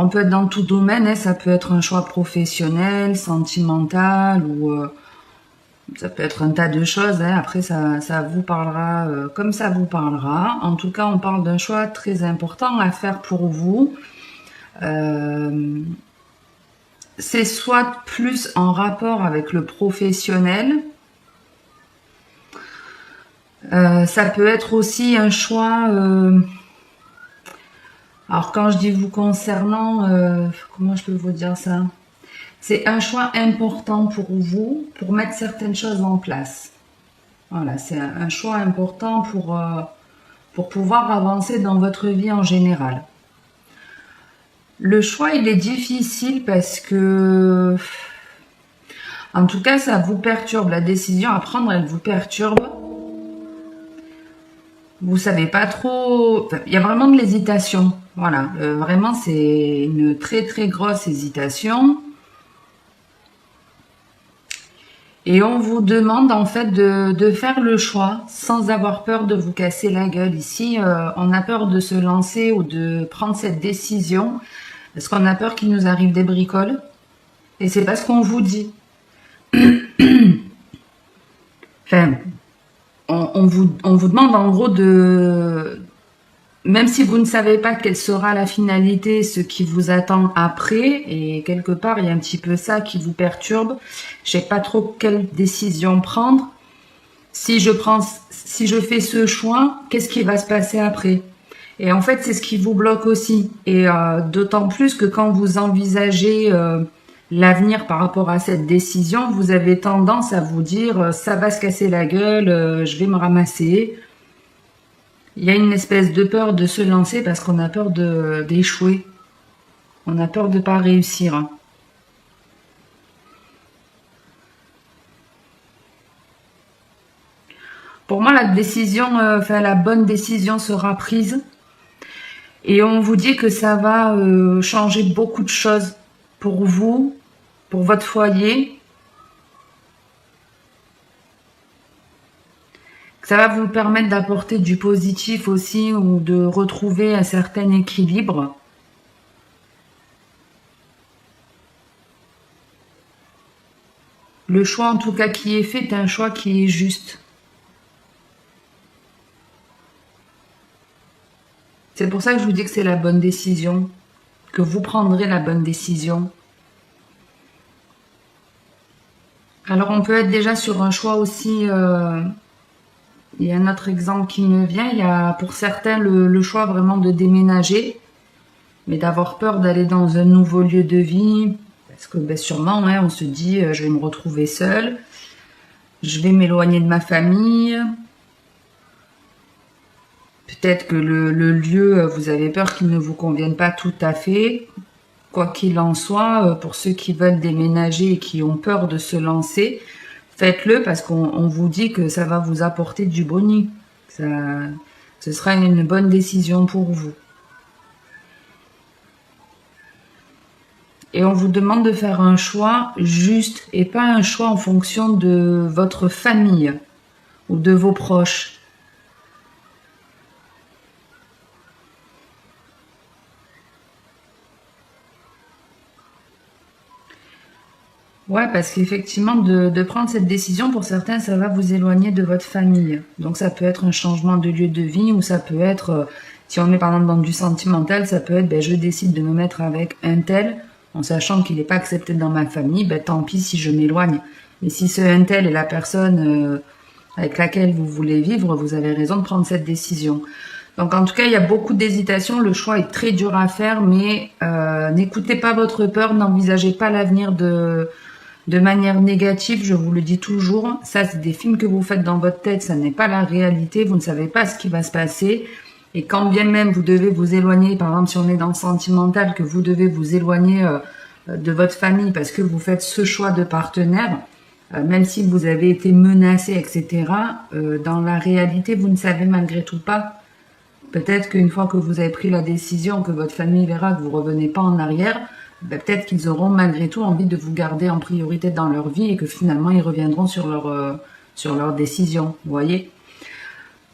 On peut être dans tout domaine, hein, ça peut être un choix professionnel, sentimental, ou ça peut être un tas de choses. Hein. Après, ça vous parlera comme ça vous parlera. En tout cas, on parle d'un choix très important à faire pour vous. C'est soit plus en rapport avec le professionnel. Ça peut être aussi un choix... alors quand je dis vous concernant, comment je peux vous dire ça? C'est un choix important pour vous, pour mettre certaines choses en place. Voilà, c'est un choix important pour pouvoir avancer dans votre vie en général. Le choix, il est difficile parce que, en tout cas, ça vous perturbe. La décision à prendre, elle vous perturbe. Vous savez pas trop... Enfin, il y a vraiment de l'hésitation. Voilà, vraiment, c'est une très très grosse hésitation. Et on vous demande en fait de faire le choix sans avoir peur de vous casser la gueule. Ici, on a peur de se lancer ou de prendre cette décision parce qu'on a peur qu'il nous arrive des bricoles. Et c'est pas ce qu'on vous dit. Enfin, on vous demande en gros de... Même si vous ne savez pas quelle sera la finalité, ce qui vous attend après, et quelque part, il y a un petit peu ça qui vous perturbe. Je sais pas trop quelle décision prendre. Si je fais ce choix, qu'est-ce qui va se passer après? Et en fait, c'est ce qui vous bloque aussi. Et d'autant plus que quand vous envisagez l'avenir par rapport à cette décision, vous avez tendance à vous dire ça va se casser la gueule, je vais me ramasser. Il y a une espèce de peur de se lancer parce qu'on a peur d'échouer. On a peur de ne pas réussir. Pour moi, la bonne décision sera prise. Et on vous dit que ça va changer beaucoup de choses pour vous, pour votre foyer. Ça va vous permettre d'apporter du positif aussi ou de retrouver un certain équilibre. Le choix en tout cas qui est fait est un choix qui est juste. C'est pour ça que je vous dis que c'est la bonne décision, que vous prendrez la bonne décision. Alors on peut être déjà sur un choix aussi... il y a un autre exemple qui me vient. Il y a pour certains le choix vraiment de déménager, mais d'avoir peur d'aller dans un nouveau lieu de vie. Parce que ben, sûrement, hein, on se dit, je vais me retrouver seule, je vais m'éloigner de ma famille. Peut-être que le lieu, vous avez peur qu'il ne vous convienne pas tout à fait. Quoi qu'il en soit, pour ceux qui veulent déménager et qui ont peur de se lancer, faites-le parce qu'on vous dit que ça va vous apporter du bonheur. Ce sera une bonne décision pour vous. Et on vous demande de faire un choix juste et pas un choix en fonction de votre famille ou de vos proches. Ouais, parce qu'effectivement, de prendre cette décision, pour certains, ça va vous éloigner de votre famille. Donc ça peut être un changement de lieu de vie ou ça peut être, si on est par exemple dans du sentimental, ça peut être, ben, je décide de me mettre avec un tel, en sachant qu'il n'est pas accepté dans ma famille, ben, tant pis si je m'éloigne. Mais si ce un tel est la personne avec laquelle vous voulez vivre, vous avez raison de prendre cette décision. Donc en tout cas, il y a beaucoup d'hésitation, le choix est très dur à faire, mais n'écoutez pas votre peur, n'envisagez pas l'avenir de manière négative, je vous le dis toujours. Ça, c'est des films que vous faites dans votre tête, ça n'est pas la réalité, vous ne savez pas ce qui va se passer. Et quand bien même vous devez vous éloigner, par exemple si on est dans le sentimental, que vous devez vous éloigner de votre famille parce que vous faites ce choix de partenaire, même si vous avez été menacé, etc., dans la réalité, vous ne savez malgré tout pas. Peut-être qu'une fois que vous avez pris la décision, que votre famille verra que vous revenez pas en arrière, ben peut-être qu'ils auront malgré tout envie de vous garder en priorité dans leur vie et que finalement ils reviendront sur leur décision, vous voyez.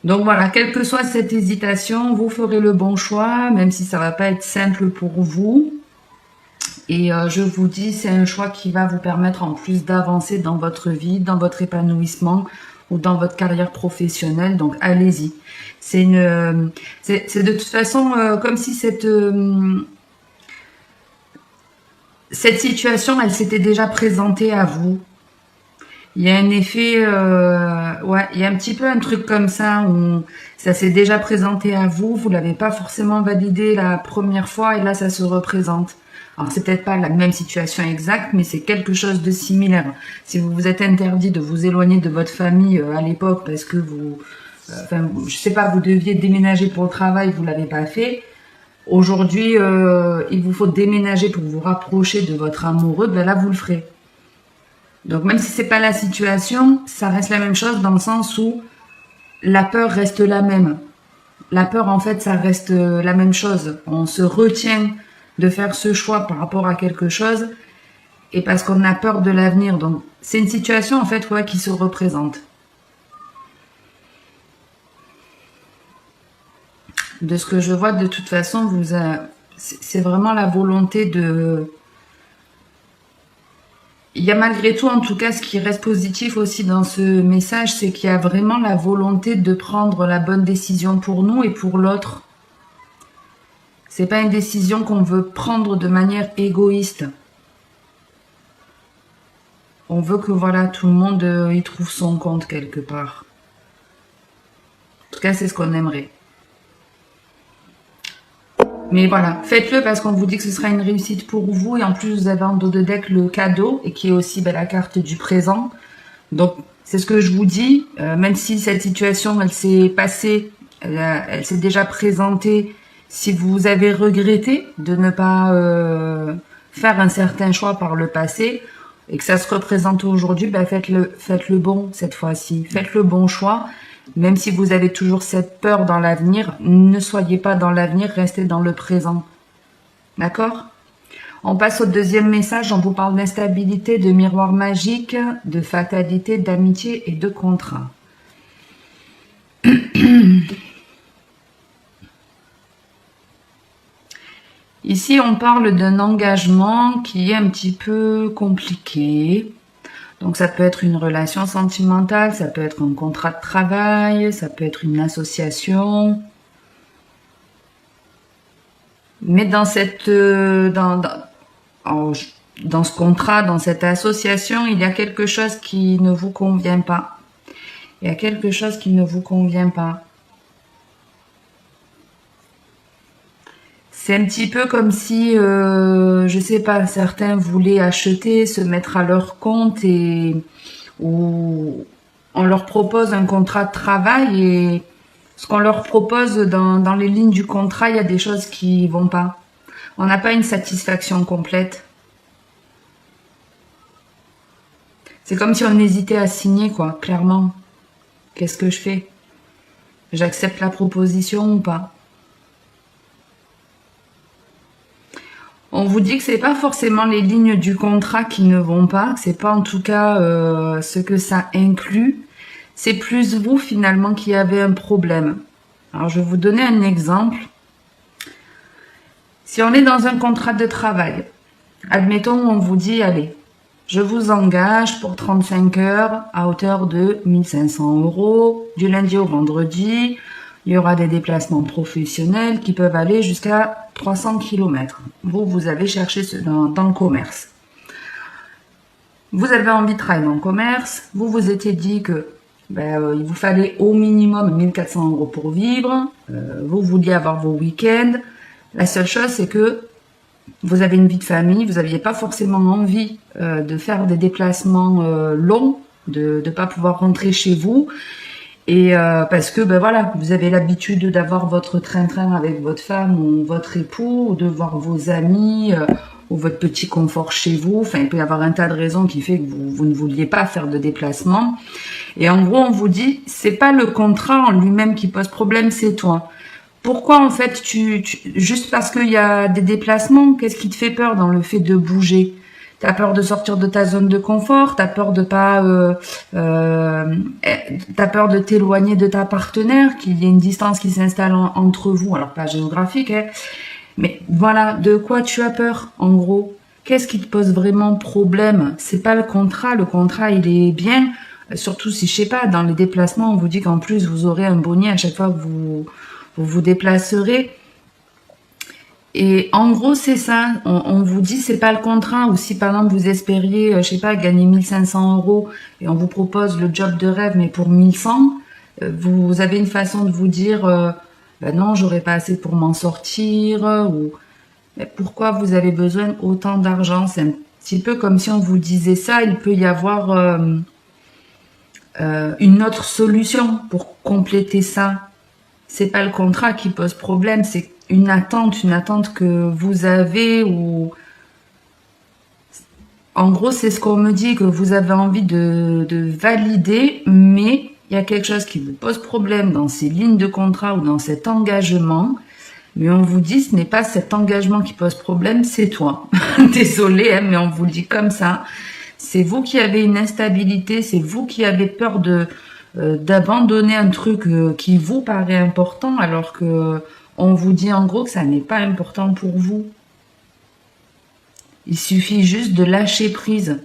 Donc voilà, quelle que soit cette hésitation, vous ferez le bon choix, même si ça va pas être simple pour vous. Et je vous dis, c'est un choix qui va vous permettre en plus d'avancer dans votre vie, dans votre épanouissement ou dans votre carrière professionnelle. Donc allez-y. C'est de toute façon comme si cette situation, elle s'était déjà présentée à vous. Il y a un effet, ouais, il y a un petit peu un truc comme ça où ça s'est déjà présenté à vous, vous l'avez pas forcément validé la première fois et là ça se représente. Alors c'est peut-être pas la même situation exacte, mais c'est quelque chose de similaire. Si vous vous êtes interdit de vous éloigner de votre famille à l'époque parce que vous, enfin, je sais pas, vous deviez déménager pour le travail, vous l'avez pas fait. Aujourd'hui, il vous faut déménager pour vous rapprocher de votre amoureux, ben là vous le ferez. Donc même si c'est pas la situation, ça reste la même chose dans le sens où la peur reste la même. La peur en fait ça reste la même chose. On se retient de faire ce choix par rapport à quelque chose et parce qu'on a peur de l'avenir. Donc c'est une situation en fait ouais, qui se représente. De ce que je vois de toute façon, c'est vraiment la volonté de... Il y a malgré tout, en tout cas, ce qui reste positif aussi dans ce message, c'est qu'il y a vraiment la volonté de prendre la bonne décision pour nous et pour l'autre. C'est pas une décision qu'on veut prendre de manière égoïste. On veut que voilà, tout le monde y trouve son compte quelque part. En tout cas, c'est ce qu'on aimerait. Mais voilà, faites-le parce qu'on vous dit que ce sera une réussite pour vous. Et en plus, vous avez en dos de deck le cadeau et qui est aussi la carte du présent. Donc, c'est ce que je vous dis. Même si cette situation, elle s'est passée, elle s'est déjà présentée. Si vous avez regretté de ne pas faire un certain choix par le passé et que ça se représente aujourd'hui, faites le bon cette fois-ci. Faites le bon choix. Même si vous avez toujours cette peur dans l'avenir, ne soyez pas dans l'avenir, restez dans le présent. D'accord? On passe au deuxième message, on vous parle d'instabilité, de miroir magique, de fatalité, d'amitié et de contrat. Ici, on parle d'un engagement qui est un petit peu compliqué. Donc ça peut être une relation sentimentale, ça peut être un contrat de travail, ça peut être une association. Mais dans cette dans ce contrat, dans cette association, il y a quelque chose qui ne vous convient pas. Il y a quelque chose qui ne vous convient pas. C'est un petit peu comme si, je sais pas, certains voulaient acheter, se mettre à leur compte ou on leur propose un contrat de travail et ce qu'on leur propose dans les lignes du contrat, il y a des choses qui vont pas. On n'a pas une satisfaction complète. C'est comme si on hésitait à signer, quoi, clairement. Qu'est-ce que je fais? J'accepte la proposition ou pas? On vous dit que c'est pas forcément les lignes du contrat qui ne vont pas, c'est pas en tout cas ce que ça inclut, c'est plus vous finalement qui avez un problème. Alors je vais vous donner un exemple. Si on est dans un contrat de travail, admettons on vous dit allez, je vous engage pour 35 heures à hauteur de 1500 €, du lundi au vendredi. Il y aura des déplacements professionnels qui peuvent aller jusqu'à 300 km. Vous avez cherché dans le commerce. Vous avez envie de travailler dans le commerce. Vous vous étiez dit que il vous fallait au minimum 1400 € pour vivre. Vous vouliez avoir vos week-ends. La seule chose, c'est que vous avez une vie de famille. Vous n'aviez pas forcément envie de faire des déplacements longs, de ne pas pouvoir rentrer chez vous. Et parce que voilà, vous avez l'habitude d'avoir votre train-train avec votre femme ou votre époux, ou de voir vos amis, ou votre petit confort chez vous. Enfin, il peut y avoir un tas de raisons qui fait que vous ne vouliez pas faire de déplacement. Et en gros, on vous dit, c'est pas le contrat en lui-même qui pose problème, c'est toi. Pourquoi en fait juste parce qu'il y a des déplacements, qu'est-ce qui te fait peur dans le fait de bouger? T'as peur de sortir de ta zone de confort, t'as peur de pas, t'as peur de t'éloigner de ta partenaire, qu'il y ait une distance qui s'installe entre vous, alors pas géographique, hein, mais voilà, de quoi tu as peur, en gros. qu'est-ce qui te pose vraiment problème? C'est pas le contrat il est bien, surtout si, je sais pas, dans les déplacements, on vous dit qu'en plus vous aurez un bonnet à chaque fois que vous déplacerez. Et en gros, c'est ça. On vous dit, c'est pas le contrat. Ou si par exemple vous espériez, je sais pas, gagner 1500 euros et on vous propose le job de rêve, mais pour 1100, vous avez une façon de vous dire, ben non, j'aurais pas assez pour m'en sortir. Ou mais pourquoi vous avez besoin autant d'argent? C'est un petit peu comme si on vous disait ça. Il peut y avoir une autre solution pour compléter ça. C'est pas le contrat qui pose problème, c'est une attente que vous avez ou en gros c'est ce qu'on me dit que vous avez envie de valider, mais il y a quelque chose qui vous pose problème dans ces lignes de contrat ou dans cet engagement. Mais on vous dit ce n'est pas cet engagement qui pose problème, c'est toi. Désolée, hein, mais on vous le dit comme ça. C'est vous qui avez une instabilité, c'est vous qui avez peur d'abandonner un truc qui vous paraît important alors que on vous dit en gros que ça n'est pas important pour vous. Il suffit juste de lâcher prise.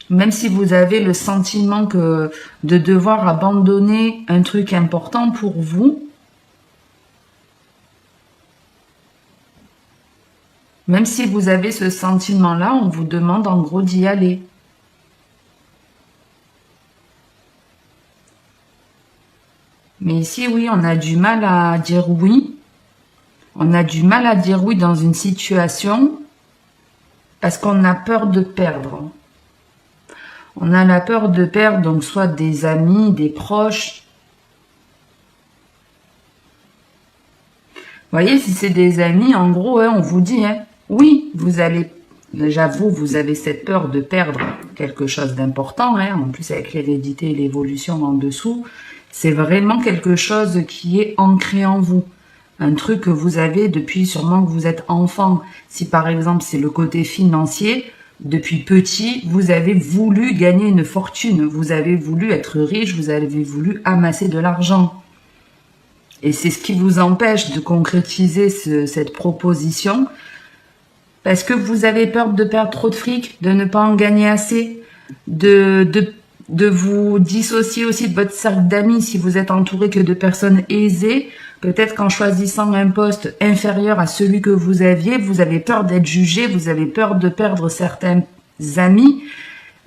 Même si vous avez le sentiment que de devoir abandonner un truc important pour vous, même si vous avez ce sentiment-là, on vous demande en gros d'y aller. Mais ici, oui, on a du mal à dire oui. On a du mal à dire oui dans une situation parce qu'on a peur de perdre. On a la peur de perdre, donc soit des amis, des proches. Vous voyez, si c'est des amis, en gros, hein, on vous dit, hein, oui, vous allez, j'avoue, vous avez cette peur de perdre quelque chose d'important, hein, en plus avec l'hérédité et l'évolution en dessous. C'est vraiment quelque chose qui est ancré en vous. Un truc que vous avez depuis sûrement que vous êtes enfant. Si par exemple c'est le côté financier, depuis petit, vous avez voulu gagner une fortune. Vous avez voulu être riche, vous avez voulu amasser de l'argent. Et c'est ce qui vous empêche de concrétiser cette proposition. Parce que vous avez peur de perdre trop de fric, de ne pas en gagner assez, de vous dissocier aussi de votre cercle d'amis si vous êtes entouré que de personnes aisées. Peut-être qu'en choisissant un poste inférieur à celui que vous aviez, vous avez peur d'être jugé, vous avez peur de perdre certains amis.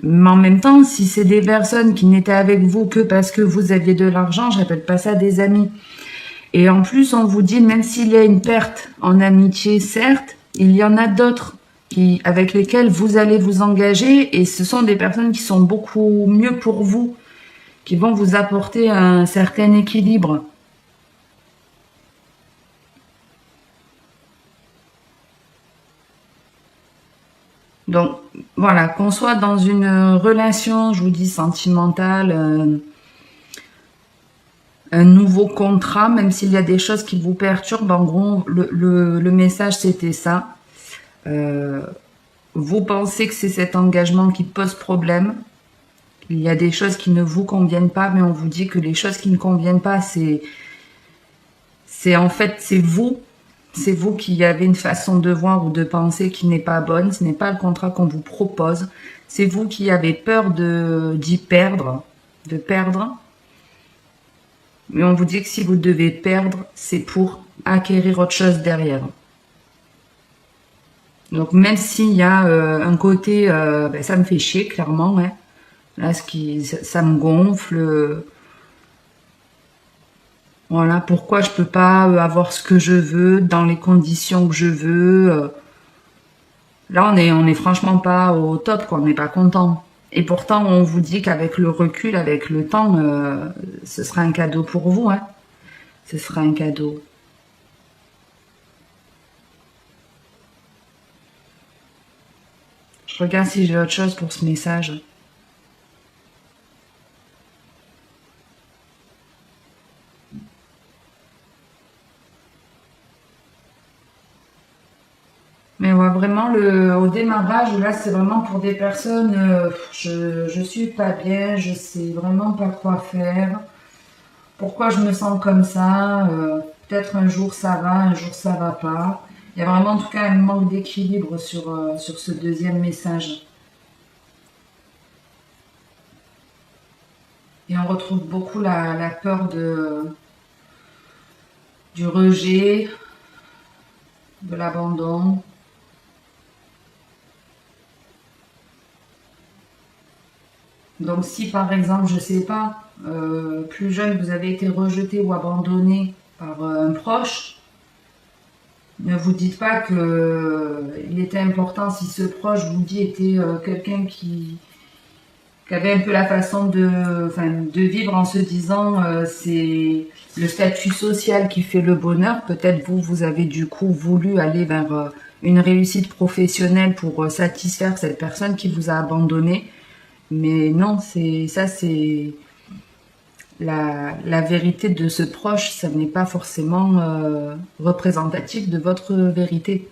Mais en même temps, si c'est des personnes qui n'étaient avec vous que parce que vous aviez de l'argent, j'appelle pas ça des amis. Et en plus, on vous dit, même s'il y a une perte en amitié, certes, il y en a d'autres avec lesquelles vous allez vous engager et ce sont des personnes qui sont beaucoup mieux pour vous, qui vont vous apporter un certain équilibre. Donc, voilà, qu'on soit dans une relation, je vous dis, sentimentale, un nouveau contrat, même s'il y a des choses qui vous perturbent, en gros, le message, c'était ça. Vous pensez que c'est cet engagement qui pose problème. Il y a des choses qui ne vous conviennent pas, mais on vous dit que les choses qui ne conviennent pas, c'est en fait, c'est vous. C'est vous qui avez une façon de voir ou de penser qui n'est pas bonne. Ce n'est pas le contrat qu'on vous propose. C'est vous qui avez peur d'y perdre, de perdre. Mais on vous dit que si vous devez perdre, c'est pour acquérir autre chose derrière. Donc même s'il y a un côté, ben, ça me fait chier clairement, hein. Là, ça me gonfle. Voilà, pourquoi je peux pas avoir ce que je veux dans les conditions que je veux. Là, on est franchement pas au top, quoi. On n'est pas content. Et pourtant, on vous dit qu'avec le recul, avec le temps, ce sera un cadeau pour vous, hein. Ce sera un cadeau. Je regarde si j'ai autre chose pour ce message. Mais ouais, vraiment, au démarrage, là, c'est vraiment pour des personnes, je suis pas bien, je sais vraiment pas quoi faire. Pourquoi je me sens comme ça? Peut-être un jour ça va, un jour ça va pas. Il y a vraiment en tout cas un manque d'équilibre sur ce deuxième message. Et on retrouve beaucoup la peur du rejet, de l'abandon. Donc si par exemple, je sais pas, plus jeune, vous avez été rejeté ou abandonné par un proche, ne vous dites pas que il était important si ce proche vous dit était quelqu'un qui avait un peu la façon de vivre en se disant c'est le statut social qui fait le bonheur. Peut-être vous avez du coup voulu aller vers une réussite professionnelle pour satisfaire cette personne qui vous a abandonné. Mais non, c'est la vérité de ce proche, ça n'est pas forcément représentatif de votre vérité.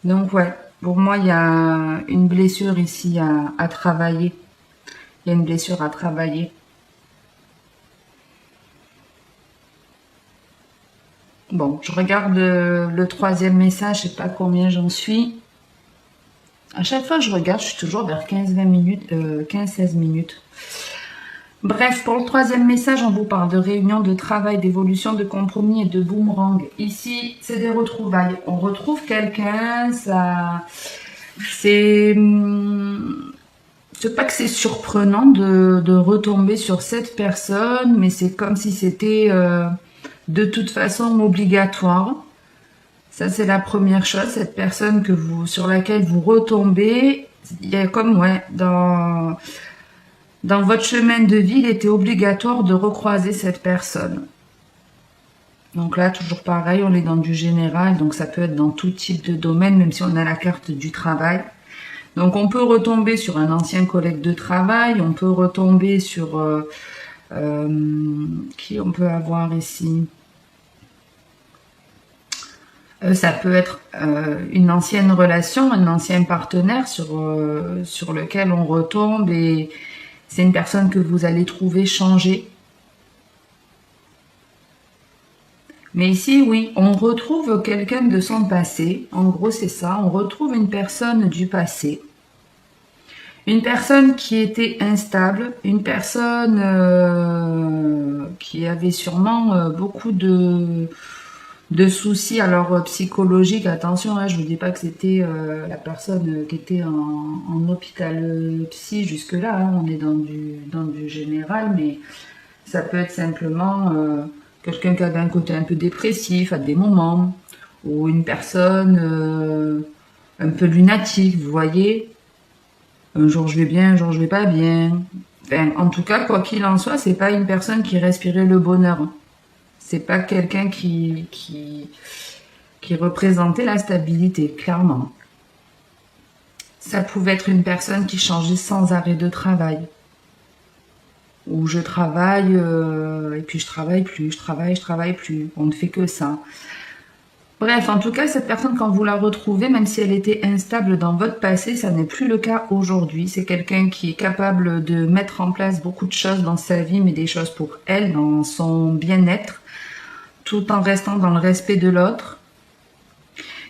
Donc ouais, pour moi, il y a une blessure ici à travailler. Il y a une blessure à travailler. Bon, je regarde le troisième message, je sais pas combien j'en suis. À chaque fois que je regarde, je suis toujours vers 15-20 minutes, 15-16 minutes. Bref, pour le troisième message, on vous parle de réunion, de travail, d'évolution, de compromis et de boomerang. Ici, c'est des retrouvailles. On retrouve quelqu'un, ça... C'est pas que c'est surprenant de retomber sur cette personne, mais c'est comme si c'était de toute façon obligatoire. Ça, c'est la première chose. Cette personne sur laquelle vous retombez, il y a comme, ouais, dans votre chemin de vie, il était obligatoire de recroiser cette personne. Donc là, toujours pareil, on est dans du général, donc ça peut être dans tout type de domaine, même si on a la carte du travail. Donc on peut retomber sur un ancien collègue de travail, on peut retomber sur... qui on peut avoir ici? Ça peut être une ancienne relation, un ancien partenaire sur lequel on retombe et c'est une personne que vous allez trouver changée. Mais ici, oui, on retrouve quelqu'un de son passé. En gros, c'est ça. On retrouve une personne du passé. Une personne qui était instable. Une personne qui avait sûrement beaucoup de soucis. Alors, psychologiques, attention, hein, je ne vous dis pas que c'était la personne qui était en hôpital psy jusque-là. Hein, on est dans du général, mais ça peut être simplement... quelqu'un qui a un côté un peu dépressif à des moments, ou une personne un peu lunatique, vous voyez. Un jour je vais bien, un jour je vais pas bien. Enfin, en tout cas, quoi qu'il en soit, c'est pas une personne qui respirait le bonheur. C'est pas quelqu'un qui représentait la stabilité, clairement. Ça pouvait être une personne qui changeait sans arrêt de travail. Où je travaille et puis je travaille plus, je travaille plus, on ne fait que ça. Bref, en tout cas, cette personne, quand vous la retrouvez, même si elle était instable dans votre passé, ça n'est plus le cas aujourd'hui. C'est quelqu'un qui est capable de mettre en place beaucoup de choses dans sa vie, mais des choses pour elle, dans son bien-être, tout en restant dans le respect de l'autre.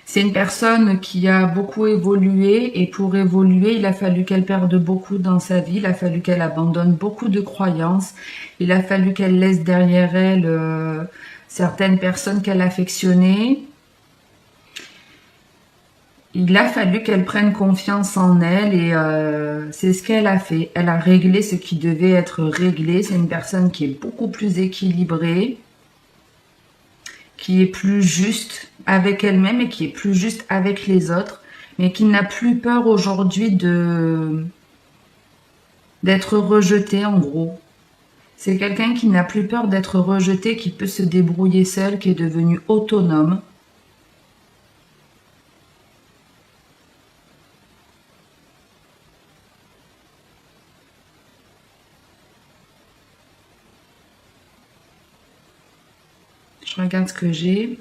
C'est une personne qui a beaucoup évolué et pour évoluer, il a fallu qu'elle perde beaucoup dans sa vie, il a fallu qu'elle abandonne beaucoup de croyances, il a fallu qu'elle laisse derrière elle certaines personnes qu'elle affectionnait. Il a fallu qu'elle prenne confiance en elle et c'est ce qu'elle a fait. Elle a réglé ce qui devait être réglé. C'est une personne qui est beaucoup plus équilibrée, qui est plus juste avec elle-même et qui est plus juste avec les autres, mais qui n'a plus peur aujourd'hui d'être rejetée, en gros. C'est quelqu'un qui n'a plus peur d'être rejeté, qui peut se débrouiller seul, qui est devenu autonome. Je regarde ce que j'ai.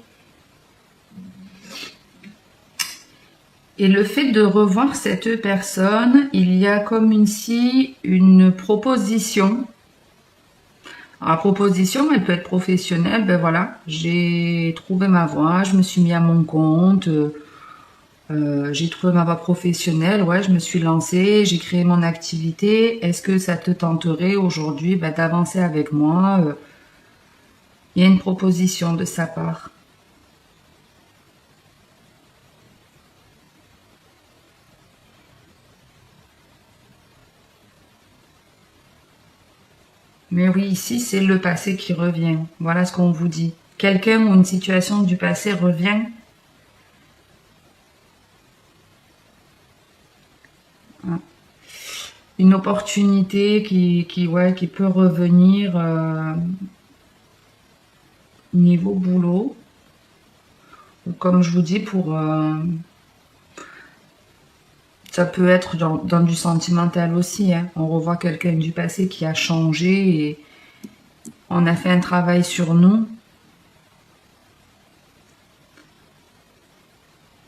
Et le fait de revoir cette personne, il y a comme ici une proposition. La proposition, elle peut être professionnelle. Ben voilà, j'ai trouvé ma voie, je me suis mis à mon compte, j'ai trouvé ma voie professionnelle. Ouais, je me suis lancée, j'ai créé mon activité. Est-ce que ça te tenterait aujourd'hui d'avancer avec moi? Il y a une proposition de sa part. Mais oui, ici, c'est le passé qui revient. Voilà ce qu'on vous dit. Quelqu'un ou une situation du passé revient. Une opportunité ouais, qui peut revenir niveau boulot. Ou comme je vous dis, ça peut être dans du sentimental aussi. Hein. On revoit quelqu'un du passé qui a changé et on a fait un travail sur nous.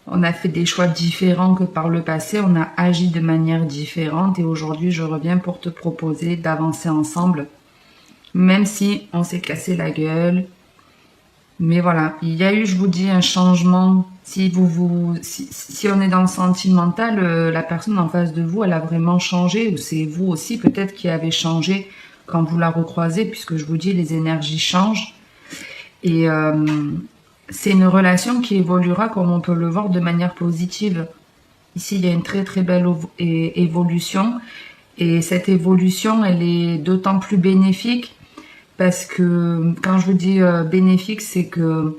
On a fait des choix différents que par le passé, on a agi de manière différente et aujourd'hui je reviens pour te proposer d'avancer ensemble, même si on s'est cassé la gueule. Mais voilà, il y a eu, je vous dis, un changement. Si on est dans le sentimental, la personne en face de vous, elle a vraiment changé, ou c'est vous aussi peut-être qui avez changé quand vous la recroisez, puisque je vous dis, les énergies changent. Et c'est une relation qui évoluera, comme on peut le voir, de manière positive. Ici, il y a une très très belle évolution. Et cette évolution, elle est d'autant plus bénéfique parce que, quand je vous dis bénéfique, c'est que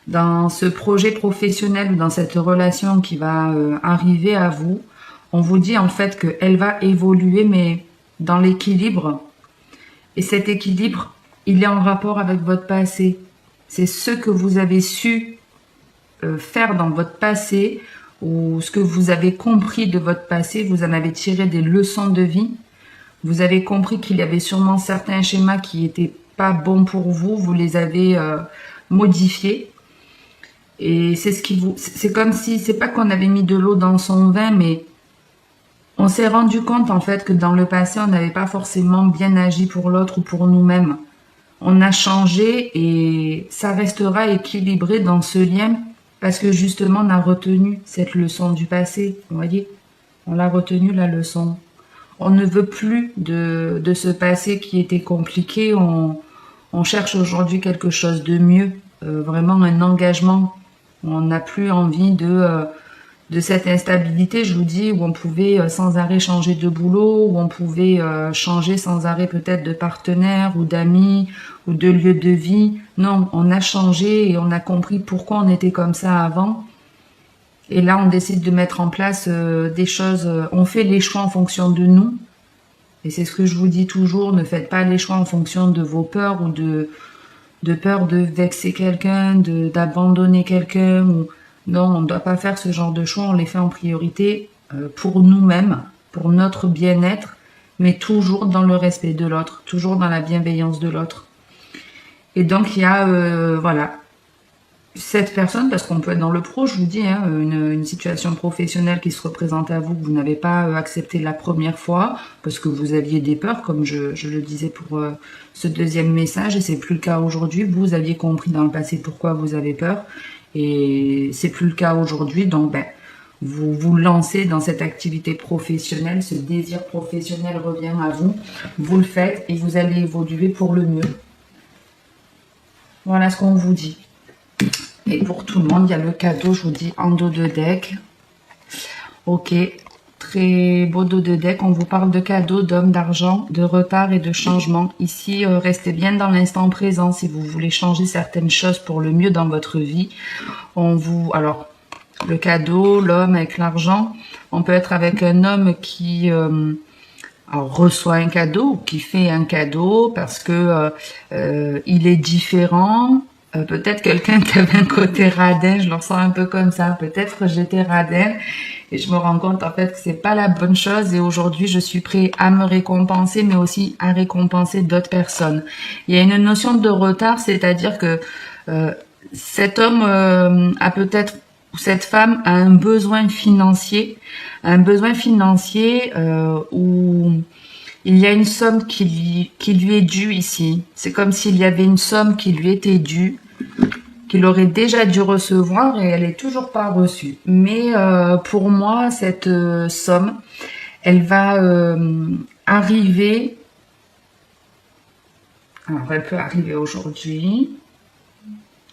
dans ce projet professionnel ou dans cette relation qui va arriver à vous, on vous dit en fait qu'elle va évoluer, mais dans l'équilibre. Et cet équilibre, il est en rapport avec votre passé. C'est ce que vous avez su faire dans votre passé ou ce que vous avez compris de votre passé. Vous en avez tiré des leçons de vie. Vous avez compris qu'il y avait sûrement certains schémas qui n'étaient pas bons pour vous. Vous les avez modifiés. Et c'est comme si, c'est pas qu'on avait mis de l'eau dans son vin, mais on s'est rendu compte en fait que dans le passé, on n'avait pas forcément bien agi pour l'autre ou pour nous-mêmes. On a changé et ça restera équilibré dans ce lien parce que justement on a retenu cette leçon du passé, vous voyez, on l'a retenu la leçon. On ne veut plus de ce passé qui était compliqué, on cherche aujourd'hui quelque chose de mieux, vraiment un engagement. On n'a plus envie de cette instabilité, je vous dis, où on pouvait sans arrêt changer de boulot, où on pouvait changer sans arrêt peut-être de partenaire ou d'amis ou de lieu de vie. Non, on a changé et on a compris pourquoi on était comme ça avant. Et là, on décide de mettre en place des choses. On fait les choix en fonction de nous. Et c'est ce que je vous dis toujours, ne faites pas les choix en fonction de vos peurs ou de peur de vexer quelqu'un, d'abandonner quelqu'un. Non, on ne doit pas faire ce genre de choix, on les fait en priorité pour nous-mêmes, pour notre bien-être, mais toujours dans le respect de l'autre, toujours dans la bienveillance de l'autre. Et donc il y a, voilà, cette personne, parce qu'on peut être dans le pro, je vous dis, hein, une situation professionnelle qui se représente à vous, que vous n'avez pas accepté la première fois, parce que vous aviez des peurs, comme je le disais pour ce deuxième message, et c'est plus le cas aujourd'hui. Vous aviez compris dans le passé pourquoi vous avez peur, et c'est plus le cas aujourd'hui, donc vous vous lancez dans cette activité professionnelle, ce désir professionnel revient à vous, vous le faites, et vous allez évoluer pour le mieux. Voilà ce qu'on vous dit. Et pour tout le monde, il y a le cadeau, je vous dis, en dos de deck. Ok, très beau dos de deck. On vous parle de cadeaux, d'hommes, d'argent, de retard et de changement. Ici, restez bien dans l'instant présent si vous voulez changer certaines choses pour le mieux dans votre vie. Alors, le cadeau, l'homme avec l'argent. On peut être avec un homme qui reçoit un cadeau ou qui fait un cadeau parce que il est différent. Peut-être quelqu'un qui avait un côté radin, je le ressens un peu comme ça. Peut-être j'étais radin et je me rends compte en fait que c'est pas la bonne chose et aujourd'hui je suis prêt à me récompenser mais aussi à récompenser d'autres personnes. Il y a une notion de retard, c'est-à-dire que cet homme a peut-être ou cette femme a un besoin financier où Il y a une somme qui lui est due ici. C'est comme s'il y avait une somme qui lui était due, qu'il aurait déjà dû recevoir et elle est toujours pas reçue. Mais pour moi, cette somme, elle va arriver. Alors, elle peut arriver aujourd'hui.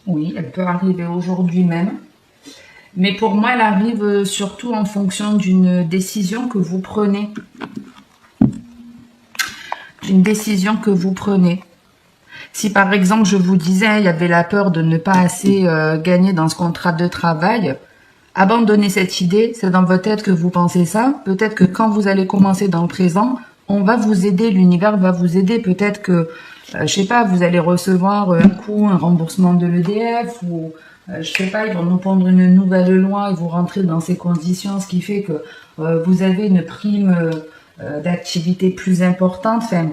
Oui, elle peut arriver aujourd'hui même. Mais pour moi, elle arrive surtout en fonction d'une décision que vous prenez. D'une décision que vous prenez. Si par exemple, je vous disais, il y avait la peur de ne pas assez gagner dans ce contrat de travail, abandonnez cette idée, c'est dans votre tête que vous pensez ça. Peut-être que quand vous allez commencer dans le présent, on va vous aider, l'univers va vous aider. Peut-être que, je sais pas, vous allez recevoir un coup, un remboursement de l'EDF ou je sais pas, ils vont nous prendre une nouvelle loi et vous rentrez dans ces conditions, ce qui fait que vous avez une prime d'activité plus importante. Enfin,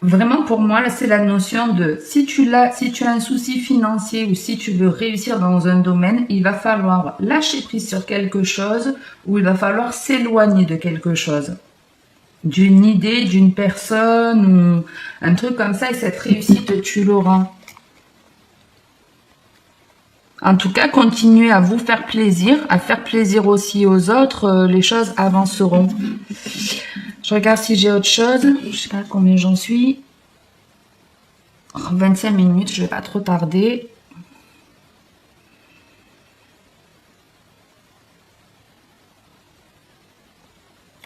vraiment pour moi, là, c'est la notion de si tu as un souci financier ou si tu veux réussir dans un domaine, il va falloir lâcher prise sur quelque chose ou il va falloir s'éloigner de quelque chose. D'une idée, d'une personne ou un truc comme ça et cette réussite, tu l'auras. En tout cas, continuez à vous faire plaisir, à faire plaisir aussi aux autres, les choses avanceront. Je regarde si j'ai autre chose. Je sais pas combien j'en suis. 25 minutes, je vais pas trop tarder.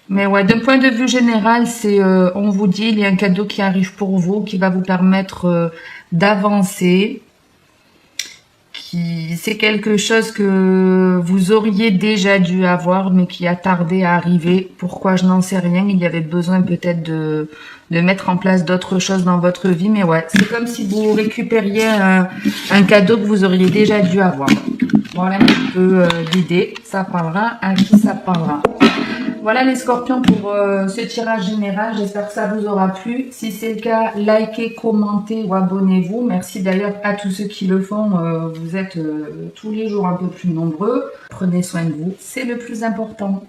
Mais ouais, d'un point de vue général, c'est, on vous dit, il y a un cadeau qui arrive pour vous, qui va vous permettre d'avancer. C'est quelque chose que vous auriez déjà dû avoir, mais qui a tardé à arriver. Pourquoi, je n'en sais rien. Il y avait besoin peut-être de mettre en place d'autres choses dans votre vie. Mais ouais, c'est comme si vous récupériez un cadeau que vous auriez déjà dû avoir. Voilà un petit peu l'idée. Ça parlera. À qui ça parlera? Voilà les scorpions pour ce tirage général. J'espère que ça vous aura plu. Si c'est le cas, likez, commentez ou abonnez-vous. Merci d'ailleurs à tous ceux qui le font. Vous êtes tous les jours un peu plus nombreux. Prenez soin de vous, c'est le plus important.